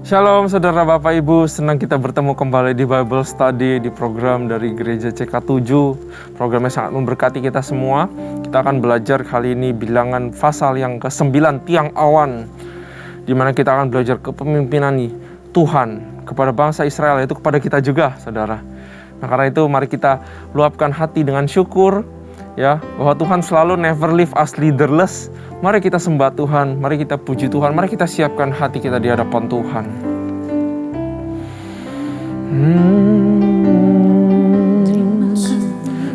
Shalom saudara Bapak Ibu, senang kita bertemu kembali di Bible Study di program dari Gereja CK7. Programnya sangat memberkati kita semua. Kita akan belajar kali ini bilangan pasal yang ke-9, tiang awan, di mana kita akan belajar kepemimpinan Tuhan kepada bangsa Israel, yaitu kepada kita juga, saudara. Nah, karena itu mari kita luapkan hati dengan syukur, ya, bahwa Tuhan selalu never leave us leaderless. Mari kita sembah Tuhan, mari kita puji Tuhan, mari kita siapkan hati kita di hadapan Tuhan.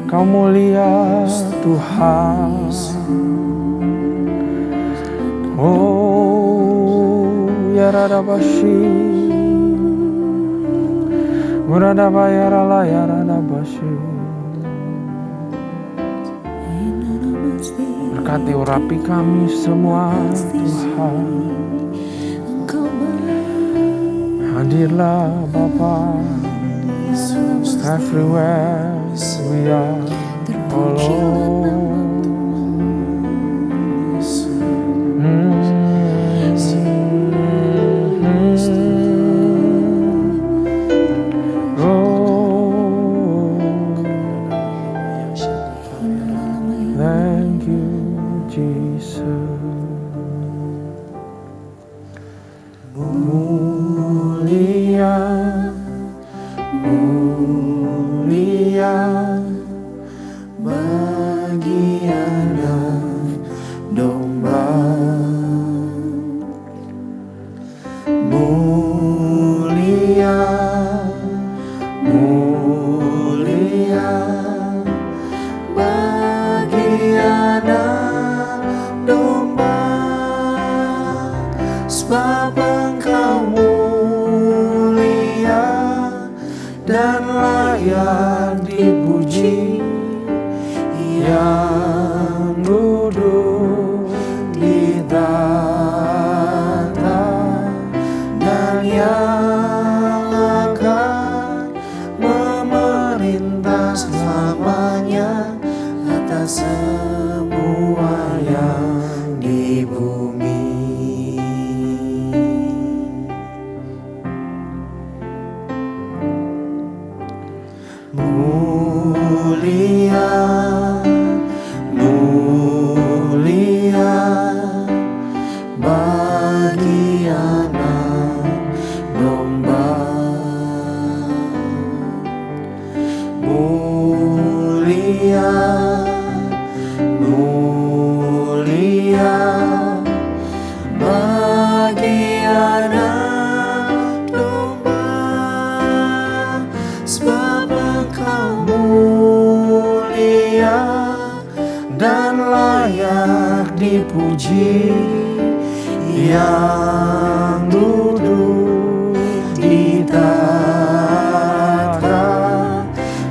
Kau mulia Tuhan. Oh, ya Radabashi, Muradabayarala ya Radabashi. Berkati urapi kami semua Tuhan. Hadirlah Bapa, everywhere we are, oh Lord. Thank you, Jesus. Mulia, mulia bagi anak domba. Mulia, mulia bagi anak domba, sebab Engkau mulia dan layak dipuji, yang duduk di tahta dan yang akan memerintah selamanya atas semua yang di bumi. Mulia, mulia bagi anak domba. Mulia, mulia bagi anak domba, sebab Engkau mulia dan layak dipuji, yang duduk di tahta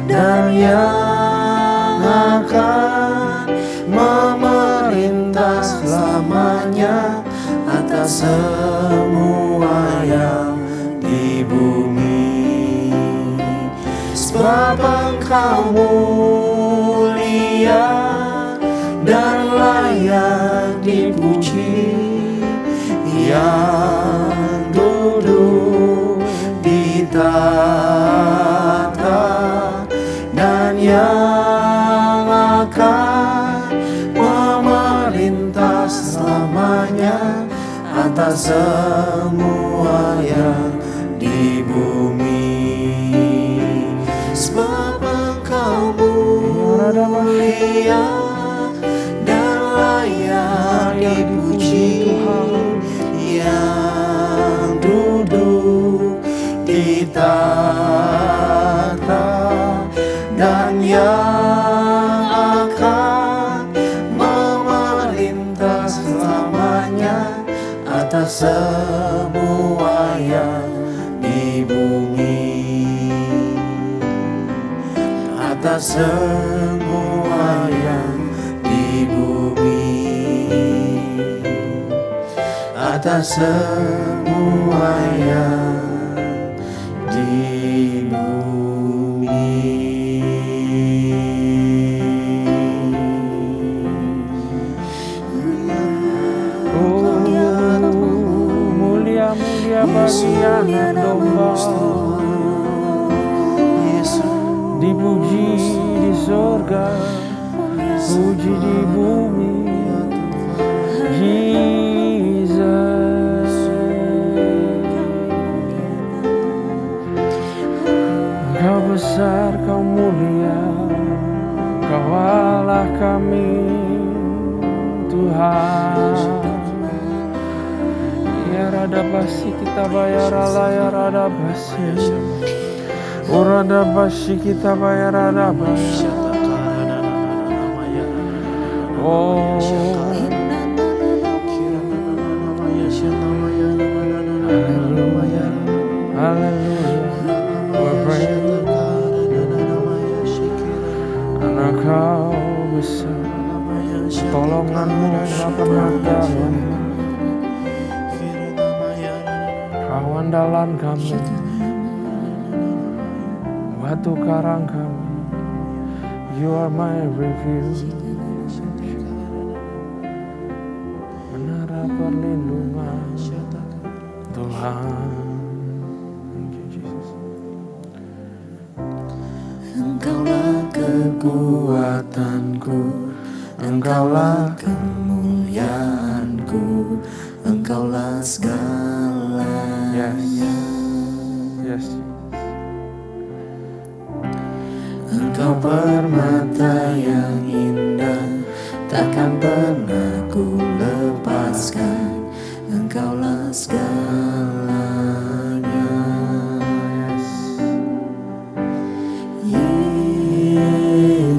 dan yang akan memerintah selamanya atas semua yang di bumi. Sebab Engkau mulia dan layak dipuji, yang duduk di tahta dan yang akan memerintah selamanya atas semua yang di bumi. Sebab Engkau mulia dan layak dipuji, yang duduk di tahta dan yang akan memerintah selamanya atas semua yang di bumi, atas semua yang di bumi, atas semua yang di bumi. Oh, mulia mulia bagi anak domba. Dipuji di surga, puji di bumi, Jesus. Kau besar, kau mulia, Kau Allah kami, Tuhan. Ya rada basi kita bayar Allah, ya rada basi. Urada basi kita bayar rada basi. Oh, haleluya, haleluya. Karena Kau besar, pertolonganmu gak pernah dalam. Kau andalan kami, batu karang kami. You are my refuge, menara perlindungan Tuhan. Thank you, Jesus. Engkaulah kekuatanku, Engkaulah kemuliaanku, Engkaulah segalanya. Yes. Engkau permata yang indah, takkan pernah ku lepaskan. Engkaulah segalanya.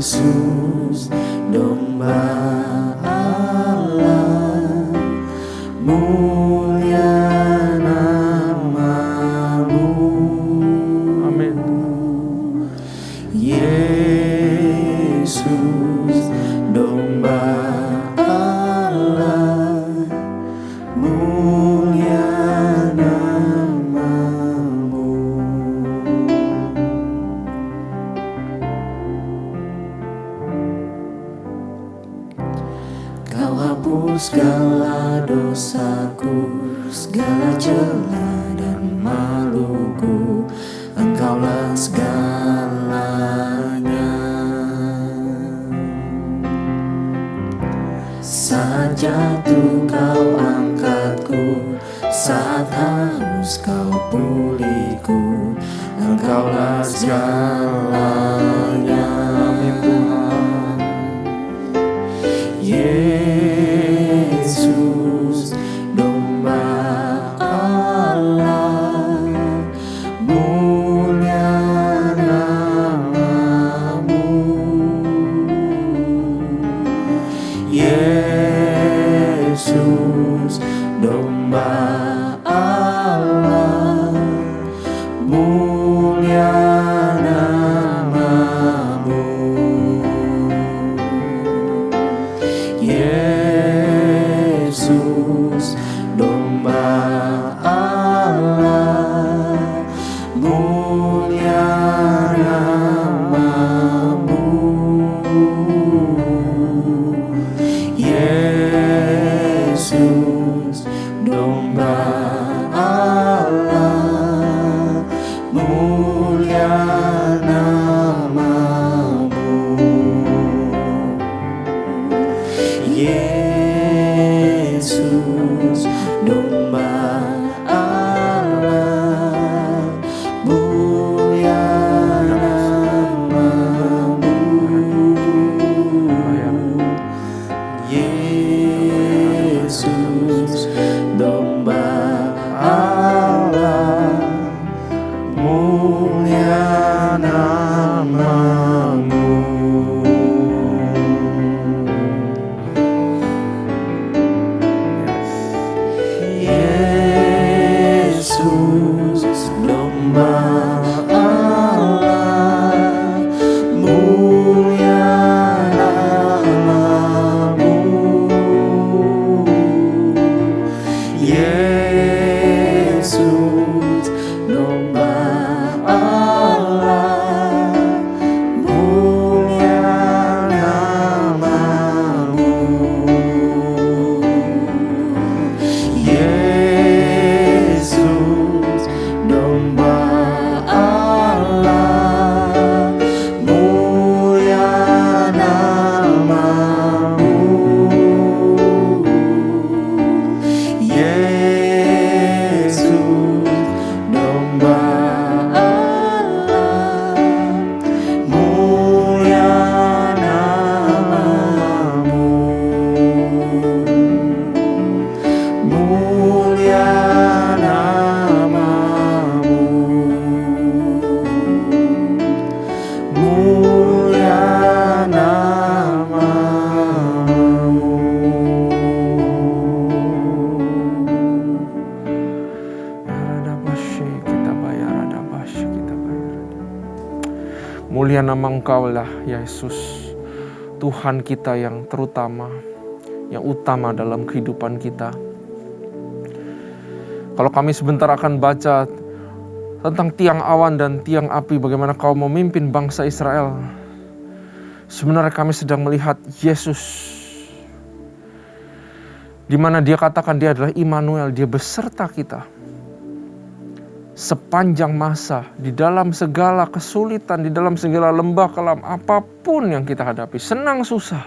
Yesus, domba Allah, mulia namamu. Amin. Yesus, domba Allah, mulia namamu. Kau hapus segala dosaku, segala celah dan maluku. Engkaulah segalanya. Saat jatuh Kau angkatku, saat haus Kau pulihku. Engkaulah segalanya. Amin Tuhan. Yesus, domba Allah, mulia namamu. Yesus, domba Allah, mulia namamu. Yesus, domba Allah, mulia namamu. Yesus, domba Mulia nama Engkau lah Yesus, Tuhan kita yang terutama, yang utama dalam kehidupan kita. Kalau kami sebentar akan baca tentang tiang awan dan tiang api, bagaimana Kau memimpin bangsa Israel, sebenarnya kami sedang melihat Yesus, di mana Dia katakan Dia adalah Immanuel, Dia beserta kita sepanjang masa, di dalam segala kesulitan, di dalam segala lembah kelam, apapun yang kita hadapi, senang susah,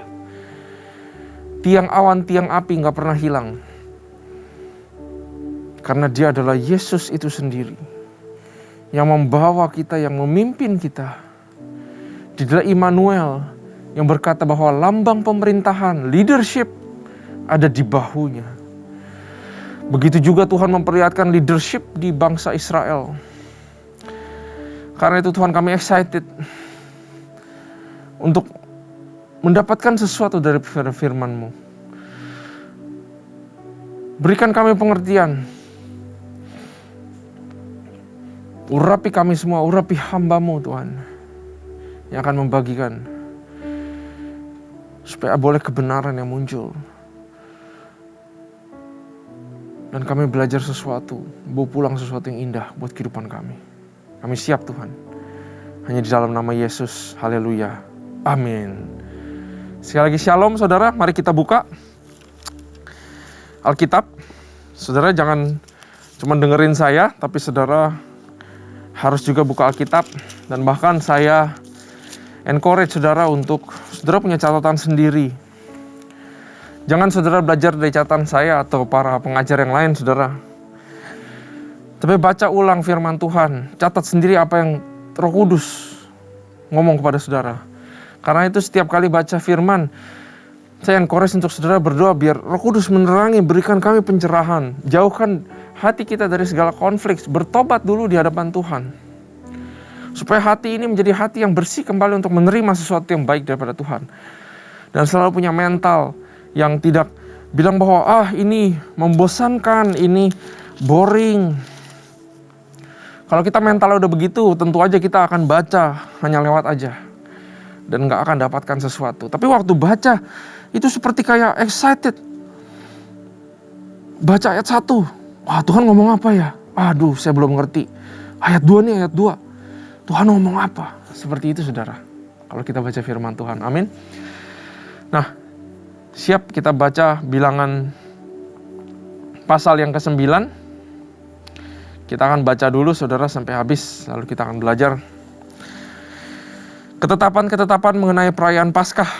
tiang awan, tiang api gak pernah hilang. Karena Dia adalah Yesus itu sendiri, yang membawa kita, yang memimpin kita. Dia adalah Immanuel, yang berkata bahwa lambang pemerintahan, leadership, ada di bahunya. Begitu juga Tuhan memperlihatkan leadership di bangsa Israel. Karena itu Tuhan, kami excited untuk mendapatkan sesuatu dari firman-Mu. Berikan kami pengertian. Urapi kami semua, urapi hamba-Mu Tuhan, yang akan membagikan, supaya boleh kebenaran yang muncul. Dan kami belajar sesuatu, bawa pulang sesuatu yang indah buat kehidupan kami. Kami siap Tuhan. Hanya di dalam nama Yesus. Haleluya. Amin. Sekali lagi shalom saudara. Mari kita buka Alkitab. Saudara jangan cuma dengerin saya, tapi saudara harus juga buka Alkitab. Dan bahkan saya encourage saudara untuk saudara punya catatan sendiri. Jangan saudara belajar dari catatan saya atau para pengajar yang lain saudara. Tapi baca ulang firman Tuhan. Catat sendiri apa yang Roh Kudus ngomong kepada saudara. Karena itu setiap kali baca firman, saya encourage untuk saudara berdoa biar Roh Kudus menerangi, berikan kami pencerahan. Jauhkan hati kita dari segala konflik. Bertobat dulu di hadapan Tuhan. Supaya hati ini menjadi hati yang bersih kembali untuk menerima sesuatu yang baik daripada Tuhan. Dan selalu punya mental yang tidak bilang bahwa ini membosankan, ini boring. Kalau kita mentalnya udah begitu, tentu aja kita akan baca hanya lewat aja dan gak akan dapatkan sesuatu. Tapi waktu baca itu seperti kayak excited. Baca ayat 1, wah Tuhan ngomong apa ya? Aduh saya belum ngerti. Ayat 2 nih, ayat 2, Tuhan ngomong apa? Seperti itu saudara, kalau kita baca firman Tuhan. Amin. Nah, siap kita baca Bilangan pasal yang ke-9. Kita akan baca dulu saudara sampai habis, lalu kita akan belajar ketetapan-ketetapan mengenai perayaan Paskah.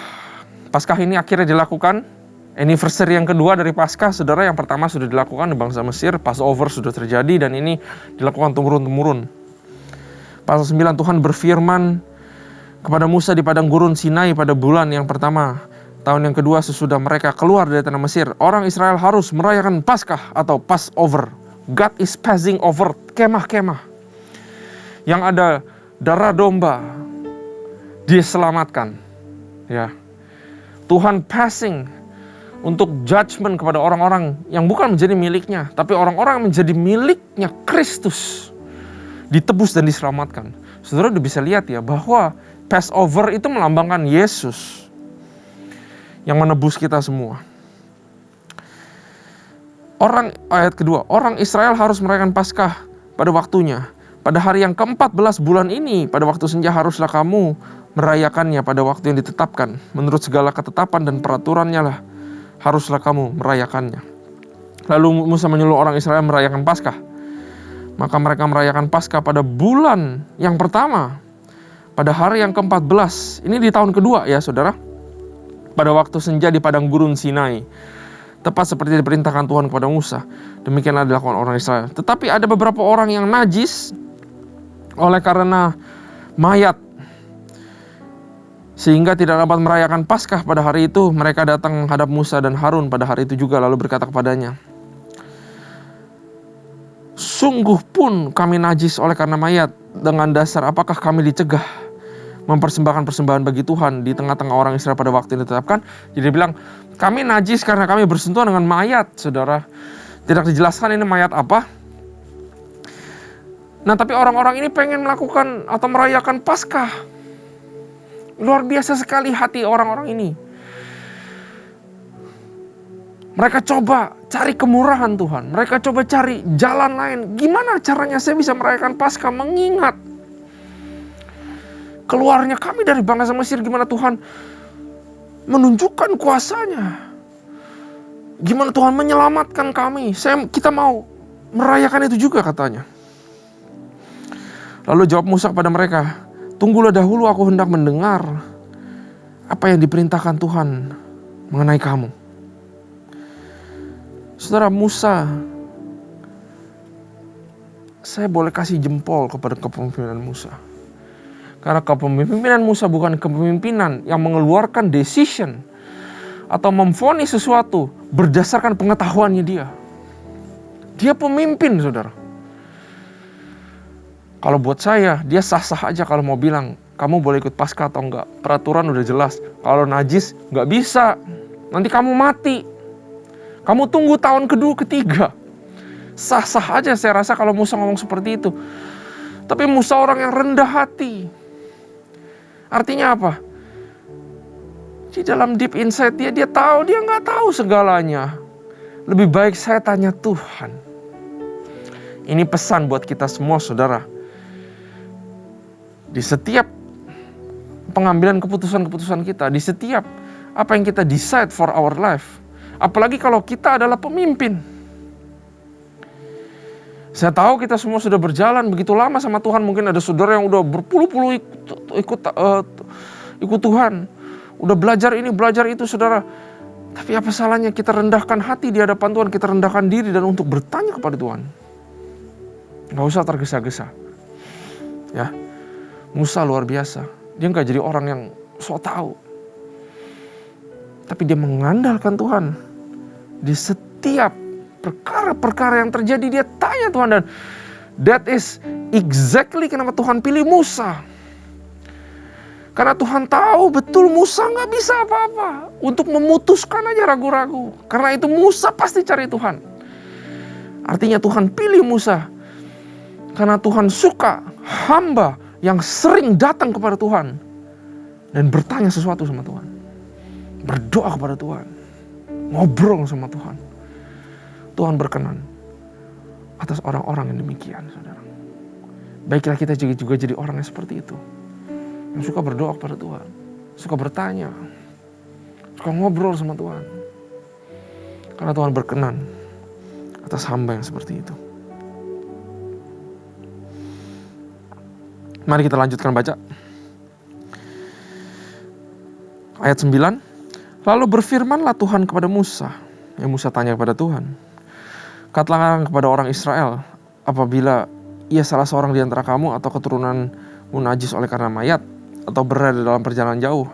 Paskah ini akhirnya dilakukan, anniversary yang kedua dari Paskah saudara. Yang pertama sudah dilakukan di bangsa Mesir, Passover sudah terjadi, dan ini dilakukan temurun-temurun. Pasal 9, Tuhan berfirman kepada Musa di padang gurun Sinai pada bulan yang pertama tahun yang kedua sesudah mereka keluar dari tanah Mesir. Orang Israel harus merayakan Paskah atau Passover. God is passing over kemah-kemah yang ada darah domba. Dia selamatkan. Ya. Tuhan passing untuk judgment kepada orang-orang yang bukan menjadi miliknya, tapi orang-orang yang menjadi miliknya Kristus. Ditebus dan diselamatkan. Saudara udah bisa lihat ya bahwa Passover itu melambangkan Yesus yang menebus kita semua. Ayat kedua, orang Israel harus merayakan Paskah pada waktunya. Pada hari yang ke-14 bulan ini, pada waktu senja haruslah kamu merayakannya pada waktu yang ditetapkan. Menurut segala ketetapan dan peraturannya lah, haruslah kamu merayakannya. Lalu Musa menyuruh orang Israel merayakan Paskah. Maka mereka merayakan Paskah pada bulan yang pertama, pada hari yang ke-14. Ini di tahun kedua ya saudara. Pada waktu senja di padang gurun Sinai. Tepat seperti diperintahkan Tuhan kepada Musa. Demikianlah dilakukan orang Israel. Tetapi ada beberapa orang yang najis oleh karena mayat, sehingga tidak dapat merayakan Paskah pada hari itu. Mereka datang menghadap Musa dan Harun pada hari itu juga, lalu berkata kepadanya, sungguh pun kami najis oleh karena mayat. Dengan dasar apakah kami dicegah mempersembahkan persembahan bagi Tuhan di tengah-tengah orang Israel pada waktu yang ditetapkan? Jadi bilang, kami najis karena kami bersentuhan dengan mayat, saudara. Tidak dijelaskan ini mayat apa. Nah, tapi orang-orang ini pengen melakukan atau merayakan Paskah. Luar biasa sekali hati orang-orang ini. Mereka coba cari kemurahan Tuhan. Mereka coba cari jalan lain. Gimana caranya saya bisa merayakan Paskah? Mengingat keluarnya kami dari bangsa Mesir. Gimana Tuhan menunjukkan kuasanya. Gimana Tuhan menyelamatkan kami. Kita mau merayakan itu juga katanya. Lalu jawab Musa kepada mereka, tunggulah dahulu, aku hendak mendengar apa yang diperintahkan Tuhan mengenai kamu. Saudara, Musa, saya boleh kasih jempol kepada kepemimpinan Musa. Karena kepemimpinan Musa bukan kepemimpinan yang mengeluarkan decision atau memvonis sesuatu berdasarkan pengetahuannya dia. Dia pemimpin, saudara. Kalau buat saya, dia sah-sah aja kalau mau bilang, kamu boleh ikut Paskah atau enggak. Peraturan udah jelas. Kalau najis, enggak bisa. Nanti kamu mati. Kamu tunggu tahun kedua, ketiga. Sah-sah aja saya rasa kalau Musa ngomong seperti itu. Tapi Musa orang yang rendah hati. Artinya apa? Di dalam deep inside dia tahu, dia nggak tahu segalanya. Lebih baik saya tanya Tuhan. Ini pesan buat kita semua, saudara. Di setiap pengambilan keputusan-keputusan kita, di setiap apa yang kita decide for our life, apalagi kalau kita adalah pemimpin. Saya tahu kita semua sudah berjalan begitu lama sama Tuhan. Mungkin ada saudara yang udah berpuluh-puluh ikut Tuhan. Udah belajar ini, belajar itu, saudara. Tapi apa salahnya kita rendahkan hati di hadapan Tuhan. Kita rendahkan diri dan untuk bertanya kepada Tuhan. Gak usah tergesa-gesa. Ya, Musa luar biasa. Dia gak jadi orang yang sok tahu. Tapi dia mengandalkan Tuhan. Di setiap perkara-perkara yang terjadi, dia tanya Tuhan. Dan that is exactly kenapa Tuhan pilih Musa. Karena Tuhan tahu betul Musa gak bisa apa-apa. Untuk memutuskan aja ragu-ragu. Karena itu Musa pasti cari Tuhan. Artinya Tuhan pilih Musa. Karena Tuhan suka hamba yang sering datang kepada Tuhan. Dan bertanya sesuatu sama Tuhan. Berdoa kepada Tuhan. Ngobrol sama Tuhan. Tuhan berkenan atas orang-orang yang demikian, saudara. Baiklah kita juga jadi orang yang seperti itu. Yang suka berdoa kepada Tuhan. Suka bertanya. Suka ngobrol sama Tuhan. Karena Tuhan berkenan atas hamba yang seperti itu. Mari kita lanjutkan baca. Ayat 9. Lalu berfirmanlah Tuhan kepada Musa. Yang Musa tanya kepada Tuhan. Katakanlah kepada orang Israel, apabila ia salah seorang di antara kamu atau keturunanmu najis oleh karena mayat, atau berada dalam perjalanan jauh,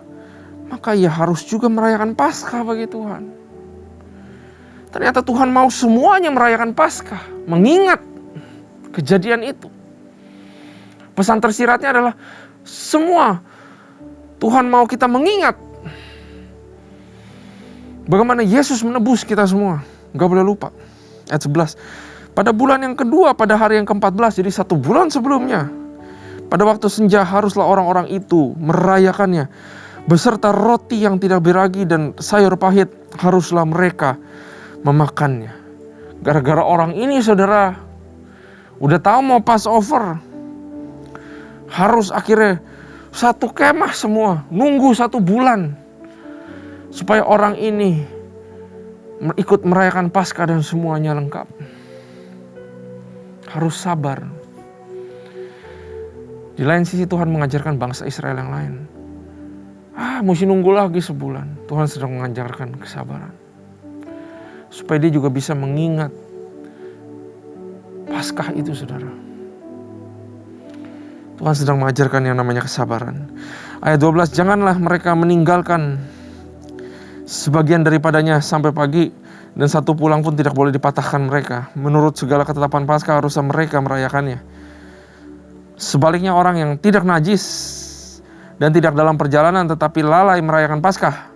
maka ia harus juga merayakan Paskah bagi Tuhan. Ternyata Tuhan mau semuanya merayakan Paskah, mengingat kejadian itu. Pesan tersiratnya adalah semua Tuhan mau kita mengingat bagaimana Yesus menebus kita semua. Gak boleh lupa. Ayat 11. Pada bulan yang kedua, pada hari yang ke-14, jadi 1 bulan sebelumnya, pada waktu senja haruslah orang-orang itu merayakannya. Beserta roti yang tidak beragi dan sayur pahit haruslah mereka memakannya. Gara-gara orang ini, saudara, udah tahu mau Passover, harus akhirnya satu kemah semua, nunggu 1 bulan supaya orang ini ikut merayakan Paskah dan semuanya lengkap. Harus sabar. Di lain sisi Tuhan mengajarkan bangsa Israel yang lain. Mesti nunggu lagi sebulan. Tuhan sedang mengajarkan kesabaran. Supaya dia juga bisa mengingat Paskah itu, saudara. Tuhan sedang mengajarkan yang namanya kesabaran. Ayat 12, janganlah mereka meninggalkan sebagian daripadanya sampai pagi, dan 1 pulang pun tidak boleh dipatahkan mereka. Menurut segala ketetapan Paskah haruslah mereka merayakannya. Sebaliknya orang yang tidak najis dan tidak dalam perjalanan tetapi lalai merayakan Paskah,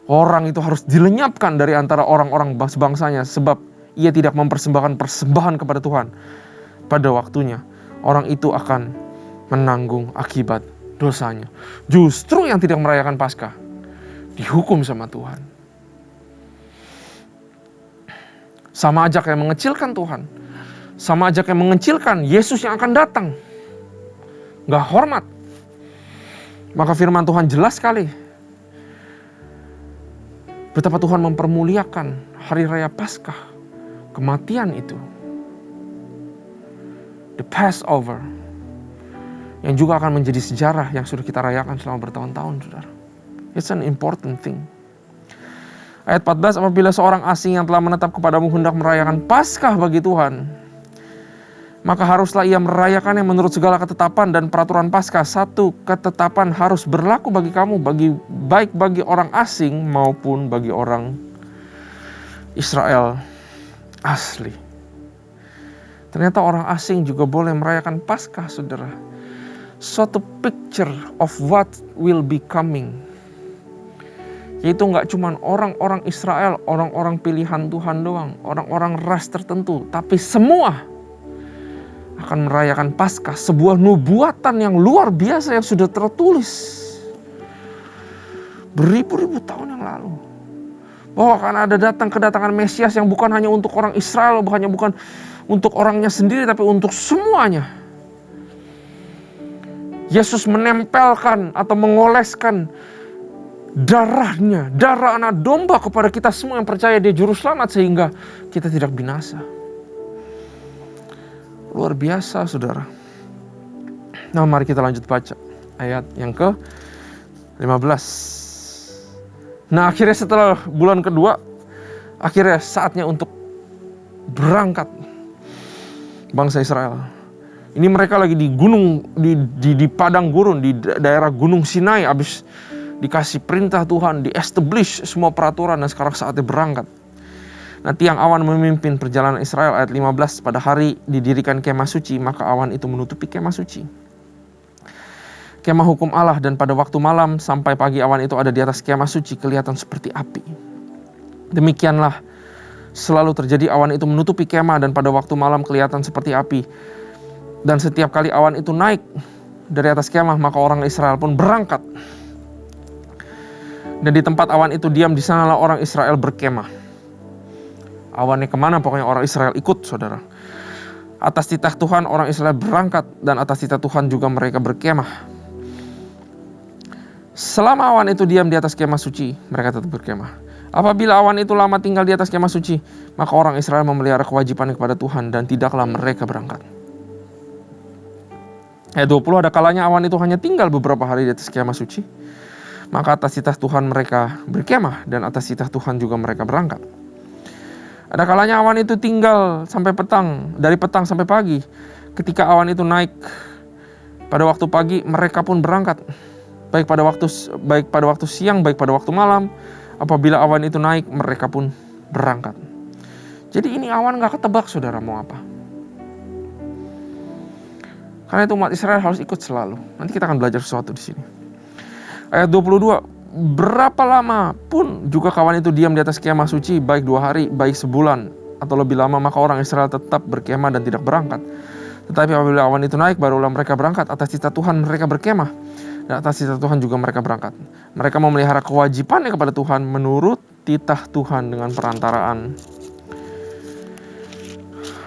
orang itu harus dilenyapkan dari antara orang-orang bangsanya, sebab ia tidak mempersembahkan persembahan kepada Tuhan pada waktunya. Orang itu akan menanggung akibat dosanya. Justru yang tidak merayakan Paskah dihukum sama Tuhan. Sama aja kayak mengecilkan Tuhan. Sama aja kayak mengecilkan Yesus yang akan datang. Gak hormat. Maka firman Tuhan jelas sekali. Betapa Tuhan mempermuliakan hari raya Paskah. Kematian itu. The Passover. Yang juga akan menjadi sejarah yang sudah kita rayakan selama bertahun-tahun, saudara. It's an important thing. Ayat 14, apabila seorang asing yang telah menetap kepadamu hendak merayakan Paskah bagi Tuhan, maka haruslah ia merayakannya menurut segala ketetapan dan peraturan Paskah. Satu ketetapan harus berlaku bagi kamu, baik bagi orang asing maupun bagi orang Israel asli. Ternyata orang asing juga boleh merayakan Paskah, saudara. Suatu picture of what will be coming. Yaitu gak cuma orang-orang Israel, orang-orang pilihan Tuhan doang, orang-orang ras tertentu, tapi semua akan merayakan Paskah, sebuah nubuatan yang luar biasa yang sudah tertulis beribu-ribu tahun yang lalu. Bahwa akan ada kedatangan Mesias yang bukan hanya untuk orang Israel, bukan untuk orangnya sendiri, tapi untuk semuanya. Yesus menempelkan atau mengoleskan darahnya, darah anak domba kepada kita semua yang percaya Dia juru selamat sehingga kita tidak binasa. Luar biasa, saudara. Nah, mari kita lanjut baca ayat yang ke-15. Nah, akhirnya setelah bulan kedua, akhirnya saatnya untuk berangkat bangsa Israel. Ini mereka lagi di gunung, di padang gurun, di daerah Gunung Sinai, habis dikasih perintah Tuhan, di-establish semua peraturan, dan sekarang saatnya berangkat. Nah, tiang awan memimpin perjalanan Israel. Ayat 15, pada hari didirikan kemah suci, maka awan itu menutupi kemah suci, kemah hukum Allah, dan pada waktu malam sampai pagi awan itu ada di atas kemah suci, kelihatan seperti api. Demikianlah selalu terjadi, awan itu menutupi kemah, dan pada waktu malam kelihatan seperti api. Dan setiap kali awan itu naik dari atas kemah, maka orang Israel pun berangkat. Dan di tempat awan itu diam, di sanalah orang Israel berkemah. Awannya kemana, pokoknya orang Israel ikut, saudara. Atas titah Tuhan orang Israel berangkat, dan atas titah Tuhan juga mereka berkemah. Selama awan itu diam di atas kemah suci, mereka tetap berkemah. Apabila awan itu lama tinggal di atas kemah suci, maka orang Israel memelihara kewajibannya kepada Tuhan, dan tidaklah mereka berangkat. Ayat 20, ada kalanya awan itu hanya tinggal beberapa hari di atas kemah suci, maka atas titah Tuhan mereka berkemah, dan atas titah Tuhan juga mereka berangkat. Ada kalanya awan itu tinggal sampai petang, dari petang sampai pagi. Ketika awan itu naik pada waktu pagi, mereka pun berangkat. Baik pada waktu siang, baik pada waktu malam. Apabila awan itu naik, mereka pun berangkat. Jadi ini awan gak ketebak, saudara, mau apa. Karena itu umat Israel harus ikut selalu. Nanti kita akan belajar sesuatu di sini. Ayat 22, berapa lama pun juga kawan itu diam di atas kemah suci, baik 2 hari, baik sebulan, atau lebih lama, maka orang Israel tetap berkemah dan tidak berangkat. Tetapi apabila awan itu naik, barulah mereka berangkat. Atas titah Tuhan mereka berkemah, dan atas titah Tuhan juga mereka berangkat. Mereka memelihara kewajibannya kepada Tuhan menurut titah Tuhan dengan perantaraan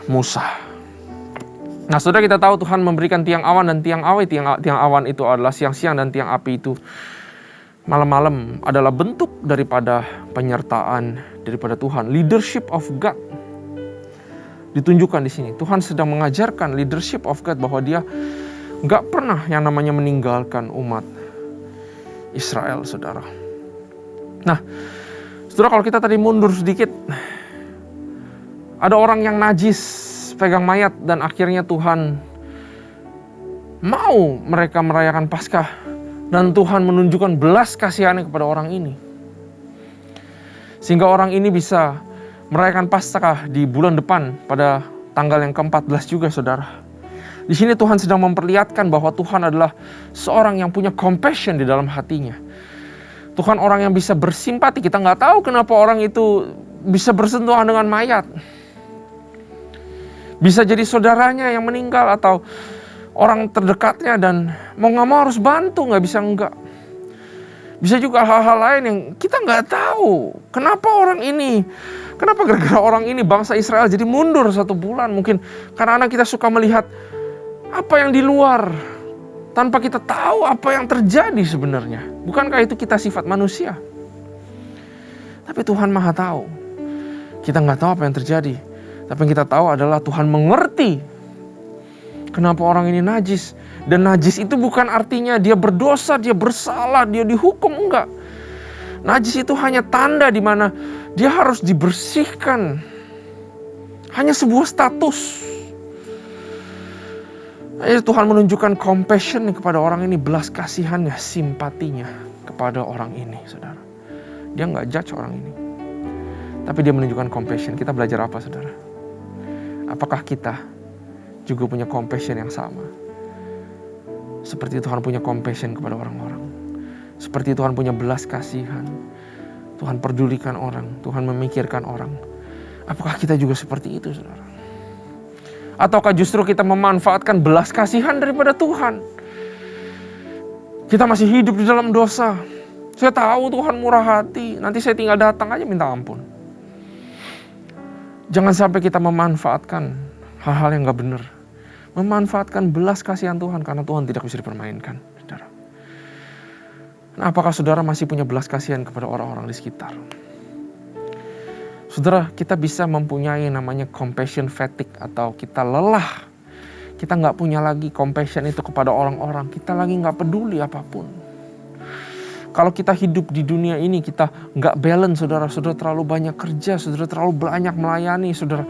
Musa. Nah, saudara, kita tahu Tuhan memberikan tiang awan dan tiang api. Tiang awan itu adalah siang-siang, dan tiang api itu malam-malam, adalah bentuk daripada penyertaan daripada Tuhan. Leadership of God ditunjukkan di sini. Tuhan sedang mengajarkan leadership of God, bahwa Dia gak pernah yang namanya meninggalkan umat Israel, saudara. Nah, saudara, kalau kita tadi mundur sedikit, ada orang yang najis pegang mayat, dan akhirnya Tuhan mau mereka merayakan Paskah, dan Tuhan menunjukkan belas kasihannya kepada orang ini, sehingga orang ini bisa merayakan Paskah di bulan depan pada tanggal yang ke-14 juga, saudara. Di sini Tuhan sedang memperlihatkan bahwa Tuhan adalah seorang yang punya compassion di dalam hatinya. Tuhan orang yang bisa bersimpati. Kita nggak tahu kenapa orang itu bisa bersentuhan dengan mayat. Bisa jadi saudaranya yang meninggal, atau orang terdekatnya dan mau nggak mau harus bantu, nggak bisa enggak. Bisa juga hal-hal lain yang kita nggak tahu. Kenapa gara-gara orang ini bangsa Israel jadi mundur 1 bulan. Mungkin karena kita suka melihat apa yang di luar tanpa kita tahu apa yang terjadi sebenarnya. Bukankah itu kita sifat manusia? Tapi Tuhan Maha tahu. Kita nggak tahu apa yang terjadi. Tapi yang kita tahu adalah Tuhan mengerti kenapa orang ini najis. Dan najis itu bukan artinya dia berdosa, dia bersalah, dia dihukum, enggak. Najis itu hanya tanda di mana dia harus dibersihkan. Hanya sebuah status. Tuhan menunjukkan compassion kepada orang ini, belas kasihannya, simpatinya kepada orang ini, saudara. Dia enggak judge orang ini. Tapi dia menunjukkan compassion. Kita belajar apa, saudara? Apakah kita juga punya compassion yang sama? Seperti Tuhan punya compassion kepada orang-orang. Seperti Tuhan punya belas kasihan. Tuhan pedulikan orang. Tuhan memikirkan orang. Apakah kita juga seperti itu, saudara? Ataukah justru kita memanfaatkan belas kasihan daripada Tuhan? Kita masih hidup di dalam dosa. Saya tahu Tuhan murah hati. Nanti saya tinggal datang aja minta ampun. Jangan sampai kita memanfaatkan hal-hal yang gak benar. Memanfaatkan belas kasihan Tuhan karena Tuhan tidak bisa dipermainkan, saudara. Nah, apakah saudara masih punya belas kasihan kepada orang-orang di sekitar? Saudara, kita bisa mempunyai namanya compassion fatigue atau kita lelah. Kita nggak punya lagi compassion itu kepada orang-orang. Kita lagi nggak peduli apapun. Kalau kita hidup di dunia ini kita nggak balance, saudara. Saudara terlalu banyak kerja, saudara terlalu banyak melayani, saudara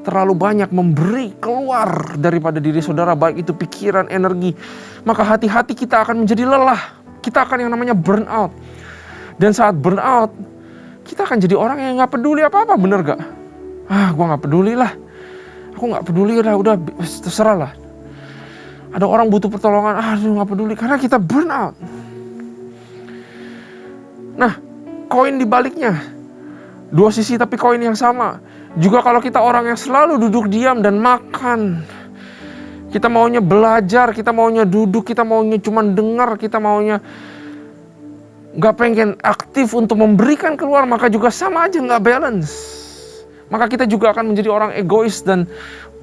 terlalu banyak memberi keluar daripada diri saudara, baik itu pikiran, energi, maka hati-hati kita akan menjadi lelah. Kita akan yang namanya burnout. Dan saat burnout, kita akan jadi orang yang gak peduli apa-apa, bener gak? Gue gak peduli lah. Aku gak peduli lah, udah terserah lah. Ada orang butuh pertolongan, gak peduli, karena kita burnout. Nah, koin dibaliknya. 2 sisi tapi koin yang sama. Juga kalau kita orang yang selalu duduk diam dan makan, kita maunya belajar, kita maunya duduk, kita maunya cuma dengar, kita maunya gak pengen aktif untuk memberikan keluar, maka juga sama aja gak balance. Maka kita juga akan menjadi orang egois dan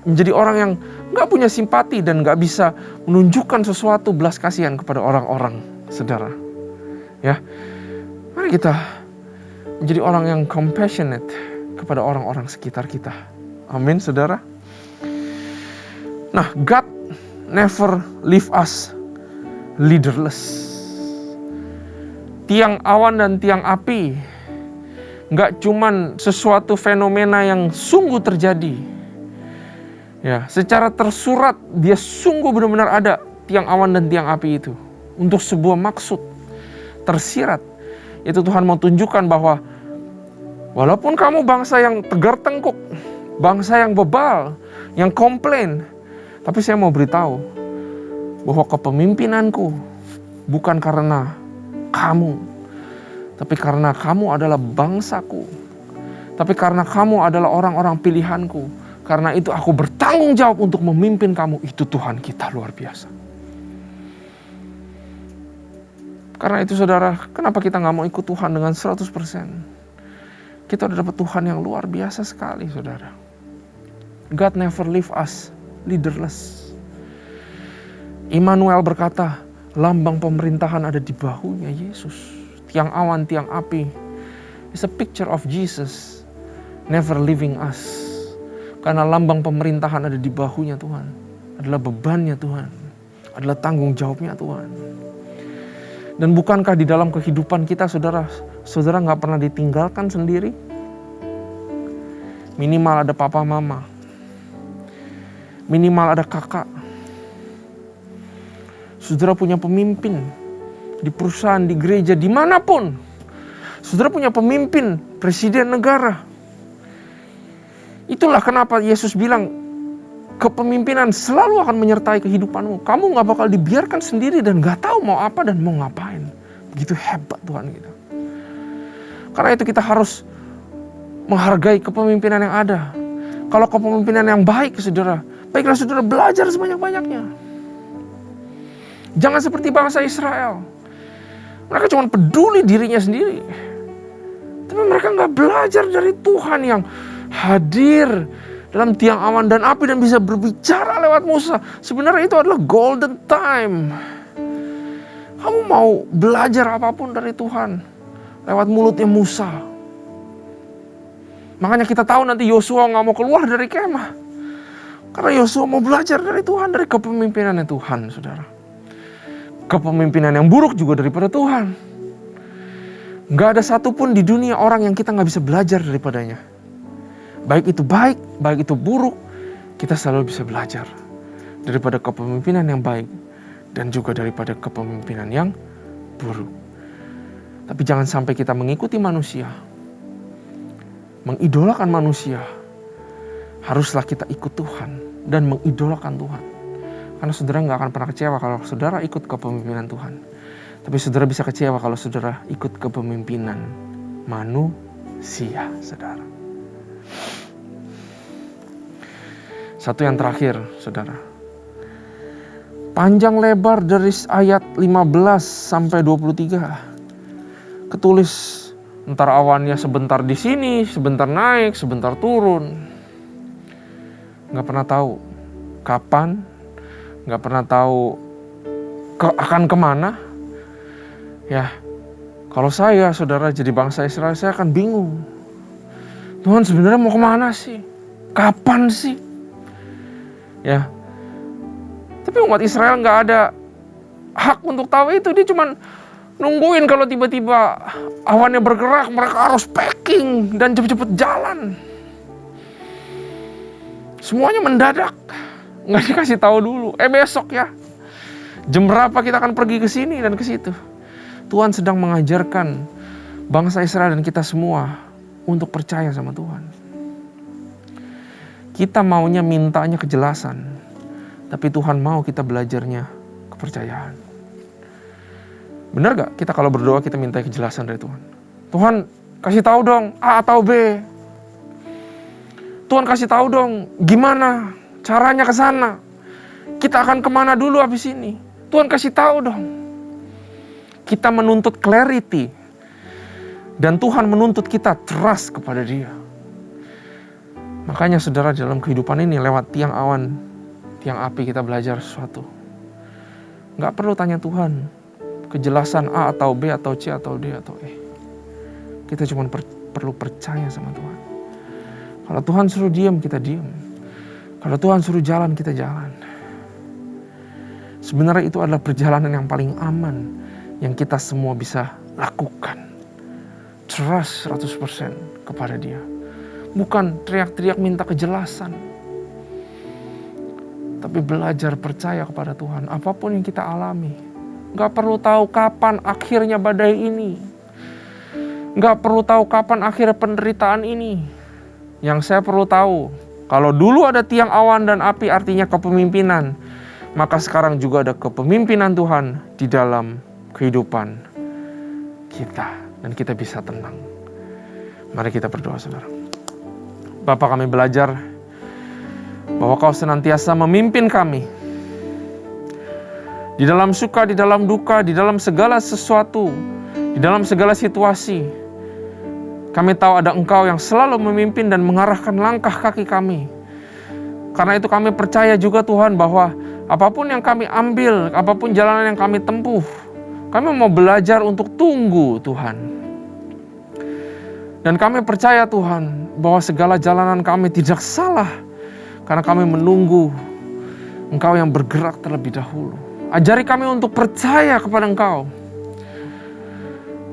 menjadi orang yang gak punya simpati dan gak bisa menunjukkan sesuatu belas kasihan kepada orang-orang, saudara. Ya, mari kita menjadi orang yang compassionate kepada orang-orang sekitar kita. Amin, saudara. Nah, God never leave us leaderless. Tiang awan dan tiang api gak cuman sesuatu fenomena yang sungguh terjadi. Ya, secara tersurat dia sungguh benar-benar ada, tiang awan dan tiang api itu, untuk sebuah maksud tersirat. Itu Tuhan mau tunjukkan bahwa walaupun kamu bangsa yang tegar tengkuk, bangsa yang bebal, yang komplain, tapi saya mau beritahu bahwa kepemimpinanku bukan karena kamu, tapi karena kamu adalah bangsaku, tapi karena kamu adalah orang-orang pilihanku. Karena itu aku bertanggung jawab untuk memimpin kamu. Itu Tuhan kita luar biasa. Karena itu saudara, kenapa kita gak mau ikut Tuhan dengan 100%? Kita udah dapat Tuhan yang luar biasa sekali, saudara. God never leave us leaderless. Immanuel berkata, lambang pemerintahan ada di bahunya Yesus. Tiang awan, tiang api. It's a picture of Jesus never leaving us. Karena lambang pemerintahan ada di bahunya Tuhan. Adalah bebannya Tuhan. Adalah tanggung jawabnya Tuhan. Dan bukankah di dalam kehidupan kita, saudara gak pernah ditinggalkan sendiri? Minimal ada papa mama. Minimal ada kakak. Saudara punya pemimpin di perusahaan, di gereja, dimanapun. Saudara punya pemimpin, presiden negara. Itulah kenapa Yesus bilang, kepemimpinan selalu akan menyertai kehidupanmu. Kamu gak bakal dibiarkan sendiri dan gak tahu mau apa dan mau ngapain. Begitu hebat Tuhan kita. Karena itu kita harus menghargai kepemimpinan yang ada. Kalau kepemimpinan yang baik, saudara, baiklah saudara belajar sebanyak-banyaknya. Jangan seperti bangsa Israel. Mereka cuma peduli dirinya sendiri. Tapi mereka gak belajar dari Tuhan yang hadir dalam tiang awan dan api dan bisa berbicara lewat Musa. Sebenarnya itu adalah golden time. Kamu mau belajar apapun dari Tuhan lewat mulutnya Musa. Makanya kita tahu nanti Yosua gak mau keluar dari kemah. Karena Yosua mau belajar dari Tuhan, dari kepemimpinannya Tuhan, saudara. Kepemimpinan yang buruk juga daripada Tuhan. Gak ada satupun di dunia orang yang kita gak bisa belajar daripadanya. Baik itu baik, baik itu buruk, kita selalu bisa belajar. Daripada kepemimpinan yang baik dan juga daripada kepemimpinan yang buruk. Tapi jangan sampai kita mengikuti manusia, mengidolakan manusia. Haruslah kita ikut Tuhan dan mengidolakan Tuhan. Karena saudara gak akan pernah kecewa kalau saudara ikut kepemimpinan Tuhan. Tapi saudara bisa kecewa kalau saudara ikut kepemimpinan manusia, saudara. Satu yang terakhir, saudara. Panjang lebar dari ayat 15 sampai 23. Ketulis entar awannya sebentar di sini, sebentar naik, sebentar turun. Gak pernah tahu kapan, gak pernah tahu akan kemana. Ya, kalau saya, saudara, jadi bangsa Israel, saya akan bingung. Tuhan sebenarnya mau kemana sih? Kapan sih? Ya, tapi umat Israel gak ada hak untuk tahu itu. Dia cuma nungguin kalau tiba-tiba awannya bergerak, mereka harus packing dan cepet-cepet jalan. Semuanya mendadak, nggak dikasih tahu dulu. Besok ya, jam berapa kita akan pergi ke sini dan ke situ. Tuhan sedang mengajarkan bangsa Israel dan kita semua untuk percaya sama Tuhan. Kita maunya mintanya kejelasan, tapi Tuhan mau kita belajarnya kepercayaan. Benar gak kita kalau berdoa kita minta kejelasan dari Tuhan? Tuhan kasih tahu dong A atau B. Tuhan kasih tahu dong gimana caranya ke sana. Kita akan kemana dulu habis ini? Tuhan kasih tahu dong. Kita menuntut clarity. Dan Tuhan menuntut kita trust kepada Dia. Makanya saudara, dalam kehidupan ini lewat tiang awan, tiang api kita belajar sesuatu. Gak perlu tanya Tuhan kejelasan A atau B atau C atau D atau E. Kita cuma perlu percaya sama Tuhan. Kalau Tuhan suruh diam, kita diam. Kalau Tuhan suruh jalan, kita jalan. Sebenarnya itu adalah perjalanan yang paling aman yang kita semua bisa lakukan. Trust 100% kepada Dia. Bukan teriak-teriak minta kejelasan. Tapi belajar percaya kepada Tuhan. Apapun yang kita alami. Gak perlu tahu kapan akhirnya badai ini. Gak perlu tahu kapan akhir penderitaan ini. Yang saya perlu tahu, kalau dulu ada tiang awan dan api artinya kepemimpinan, maka sekarang juga ada kepemimpinan Tuhan di dalam kehidupan kita. Dan kita bisa tenang. Mari kita berdoa, saudara. Bapa, kami belajar bahwa Kau senantiasa memimpin kami. Di dalam suka, di dalam duka, di dalam segala sesuatu, di dalam segala situasi. Kami tahu ada Engkau yang selalu memimpin dan mengarahkan langkah kaki kami. Karena itu kami percaya juga Tuhan bahwa apapun yang kami ambil, apapun jalanan yang kami tempuh, kami mau belajar untuk tunggu Tuhan. Dan kami percaya Tuhan bahwa segala jalanan kami tidak salah. Karena kami menunggu Engkau yang bergerak terlebih dahulu. Ajari kami untuk percaya kepada Engkau.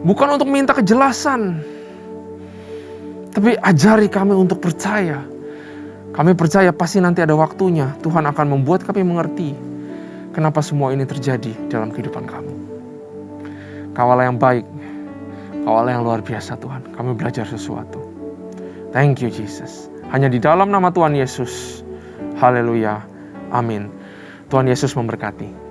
Bukan untuk minta kejelasan. Tapi ajari kami untuk percaya. Kami percaya pasti nanti ada waktunya Tuhan akan membuat kami mengerti kenapa semua ini terjadi dalam kehidupan kami. Kau Allah yang baik, Kau Allah yang luar biasa Tuhan. Kami belajar sesuatu. Thank you Jesus. Hanya di dalam nama Tuhan Yesus. Haleluya. Amin. Tuhan Yesus memberkati.